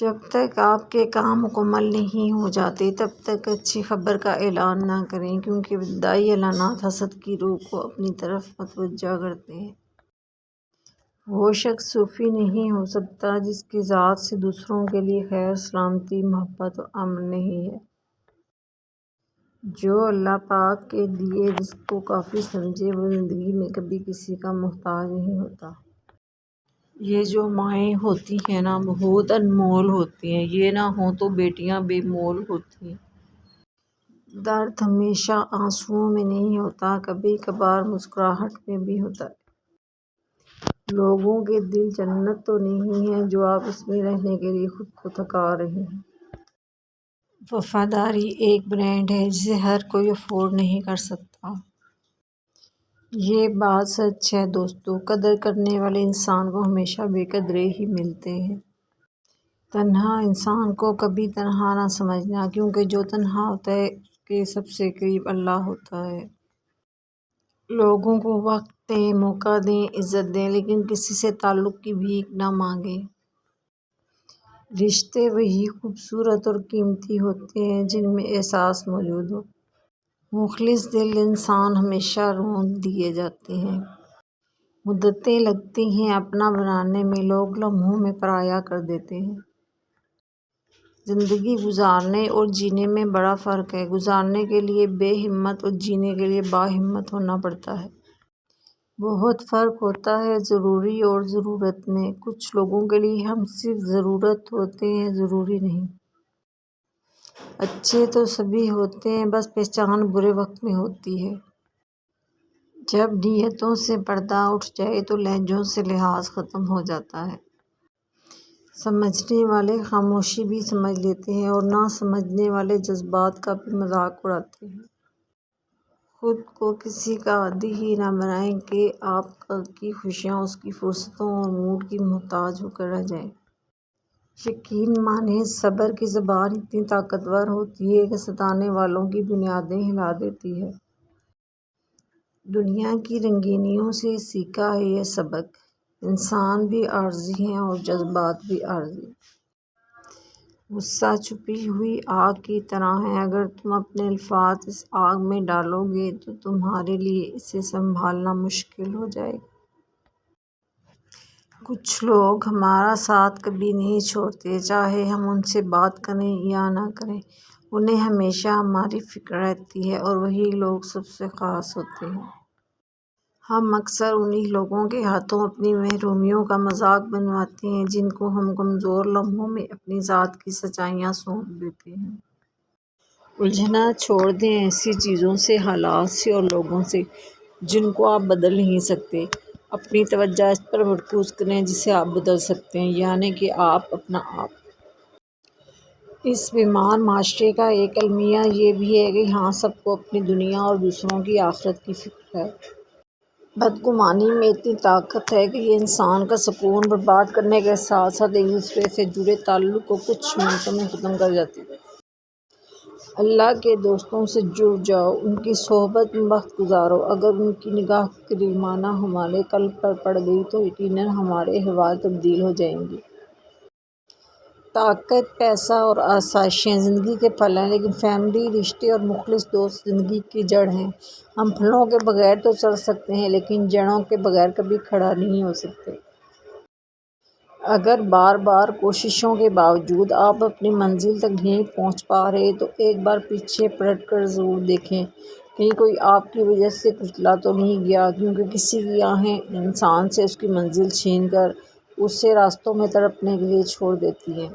جب تک آپ کے کام مکمل نہیں ہو جاتے تب تک اچھی خبر کا اعلان نہ کریں، کیونکہ ابتدائی اعلانات حسد کی روح کو اپنی طرف متوجہ کرتے ہیں۔ وہ شخص صوفی نہیں ہو سکتا جس کی ذات سے دوسروں کے لیے خیر، سلامتی، محبت اور امن نہیں ہے۔ جو اللہ پاک کے دیے رزق کو کافی سمجھے وہ زندگی میں کبھی کسی کا محتاج نہیں ہوتا۔ یہ جو مائیں ہوتی ہیں نا بہت انمول ہوتی ہیں، یہ نہ ہوں تو بیٹیاں بے مول ہوتی ہیں۔ درد ہمیشہ آنسوؤں میں نہیں ہوتا، کبھی کبھار مسکراہٹ میں بھی ہوتا ہے۔ لوگوں کے دل جنت تو نہیں ہے جو آپ اس میں رہنے کے لیے خود کو تھکا رہے ہیں۔ وفاداری ایک برانڈ ہے جسے ہر کوئی افورڈ نہیں کر سکتا۔ یہ بات سچ ہے دوستو، قدر کرنے والے انسان کو ہمیشہ بے قدرے ہی ملتے ہیں۔ تنہا انسان کو کبھی تنہا نہ سمجھنا، کیونکہ جو تنہا ہوتا ہے اس کے سب سے قریب اللہ ہوتا ہے۔ لوگوں کو وقت دیں، موقع دیں، عزت دیں، لیکن کسی سے تعلق کی بھیک نہ مانگیں۔ رشتے وہی خوبصورت اور قیمتی ہوتے ہیں جن میں احساس موجود ہو۔ مخلص دل انسان ہمیشہ رون دیے جاتے ہیں۔ مدتیں لگتی ہیں اپنا بنانے میں، لوگ لمحوں میں پرایا کر دیتے ہیں۔ زندگی گزارنے اور جینے میں بڑا فرق ہے۔ گزارنے کے لیے بے ہمت اور جینے کے لیے باہمت ہونا پڑتا ہے۔ بہت فرق ہوتا ہے ضروری اور ضرورت میں۔ کچھ لوگوں کے لیے ہم صرف ضرورت ہوتے ہیں، ضروری نہیں۔ اچھے تو سبھی ہوتے ہیں، بس پہچان برے وقت میں ہوتی ہے۔ جب نیتوں سے پردہ اٹھ جائے تو لہجوں سے لحاظ ختم ہو جاتا ہے۔ سمجھنے والے خاموشی بھی سمجھ لیتے ہیں اور نہ سمجھنے والے جذبات کا بھی مذاق اڑاتے ہیں۔ خود کو کسی کا عادی ہی نہ بنائیں کہ آپ کی خوشیاں اس کی فرصتوں اور موڈ کی محتاج ہو کر رہ جائیں۔ یقین مانیں صبر کی زبان اتنی طاقتور ہوتی ہے کہ ستانے والوں کی بنیادیں ہلا دیتی ہے۔ دنیا کی رنگینیوں سے سیکھا ہے یہ سبق، انسان بھی عارضی ہیں اور جذبات بھی عارضی۔ غصہ چھپی ہوئی آگ کی طرح ہے، اگر تم اپنے الفاظ اس آگ میں ڈالو گے تو تمہارے لیے اسے سنبھالنا مشکل ہو جائے گا۔ کچھ لوگ ہمارا ساتھ کبھی نہیں چھوڑتے، چاہے ہم ان سے بات کریں یا نہ کریں، انہیں ہمیشہ ہماری فکر رہتی ہے، اور وہی لوگ سب سے خاص ہوتے ہیں۔ ہم اکثر انہی لوگوں کے ہاتھوں اپنی محرومیوں کا مذاق بنواتے ہیں جن کو ہم کمزور لمحوں میں اپنی ذات کی سچائیاں سونپ دیتے ہیں۔ الجھنا چھوڑ دیں ایسی چیزوں سے، حالات سے اور لوگوں سے جن کو آپ بدل نہیں سکتے۔ اپنی توجہ اس پر مرکوز کریں جسے آپ بدل سکتے ہیں، یعنی کہ آپ اپنا آپ۔ اس بیمار معاشرے کا ایک المیہ یہ بھی ہے کہ یہاں سب کو اپنی دنیا اور دوسروں کی آخرت کی فکر ہے۔ بدگمانی میں اتنی طاقت ہے کہ یہ انسان کا سکون برباد کرنے کے ساتھ ساتھ ایک دوسرے سے جڑے تعلق کو کچھ منٹوں میں ختم کر جاتی ہے۔ اللہ کے دوستوں سے جڑ جاؤ، ان کی صحبت میں وقت گزارو۔ اگر ان کی نگاہ کریمانہ ہمارے قلب پر پڑ گئی تو یقیناً ہمارے احوال تبدیل ہو جائیں گے۔ طاقت، پیسہ اور آسائشیں زندگی کے پھل ہیں، لیکن فیملی، رشتے اور مخلص دوست زندگی کی جڑ ہیں۔ ہم پھلوں کے بغیر تو چل سکتے ہیں لیکن جڑوں کے بغیر کبھی کھڑا نہیں ہو سکتے۔ اگر بار بار کوششوں کے باوجود آپ اپنی منزل تک نہیں پہنچ پا رہے تو ایک بار پیچھے پلٹ کر ضرور دیکھیں، کہیں کوئی آپ کی وجہ سے کچلا تو نہیں گیا، کیونکہ کسی کی آہیں انسان سے اس کی منزل چھین کر اسے راستوں میں تڑپنے کے لیے چھوڑ دیتی ہیں۔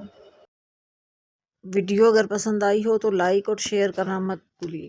ویڈیو اگر پسند آئی ہو تو لائک اور شیئر کرنا مت بھولیے۔